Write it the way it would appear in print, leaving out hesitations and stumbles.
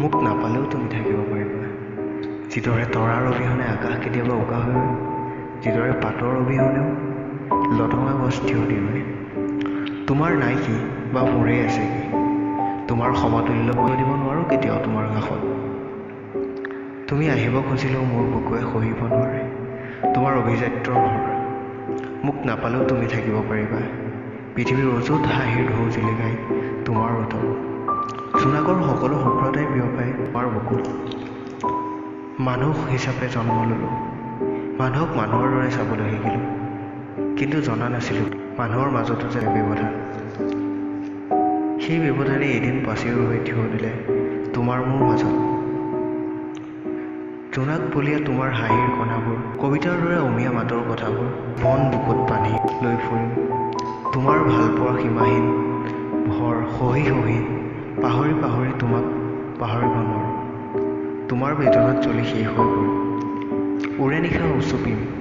মোক নাপালেও তুমি থাকিব পাৰিবা। যিদৰে তৰাৰ অবিহনে আকাশ কেতিয়াবা উকা হৈ ৰয়, যিদৰে পাতৰ অবিহনেও লঠঙা গছ থিয় দি ৰয়। তোমাৰ নাই কি বা মোৰেই আছে কি? তোমাৰ সমতুল্য মই দিব নোৱাৰোঁ কেতিয়াও তোমাৰ কাষত। তুমি আহিব খুজিলেও মোৰ বুকুৱে সহিব নোৱাৰে তোমাৰ অভিজাত্যৰ ভৰ। মোক নাপালেও তুমি থাকিব পাৰিবা। পৃথিৱীৰ অযুত হাঁহিৰ ঢৌ জিলিকাই তোমাৰ ওঠত। জোনাকৰ সকলো শুভ্ৰতাই বিয়পাই তোমাৰ বুকুত। মানুহ হিচাপে জন্ম ল'লোঁ, মানুহক মানুহৰ দৰে চাবলৈ শিকিলোঁ, কিন্তু জনা নাছিলোঁ মানুহৰ মাজতো যে ব্যৱধান। সেই ব্যৱধানে এদিন পাচিৰ হৈ থিয় দিলে তোমাৰ মোৰ মাজত। জোনাক বলীয়া তোমাৰ হাঁহিৰ কণাবোৰ, কবিতাৰ দৰে অমীয়া মাতৰ কথাবোৰ বন বুকুত বান্ধি লৈ ফুৰিম। তোমাৰ ভালপোৱাৰ সীমাহীন ভৰ সহি সহি পাহৰি পাহৰি তোমাক পাহৰিব নোৱাৰোঁ। তোমাৰ বেদনাত জ্বলি শেষ হৈ পৰিম। ওৰে নিশা উচপিম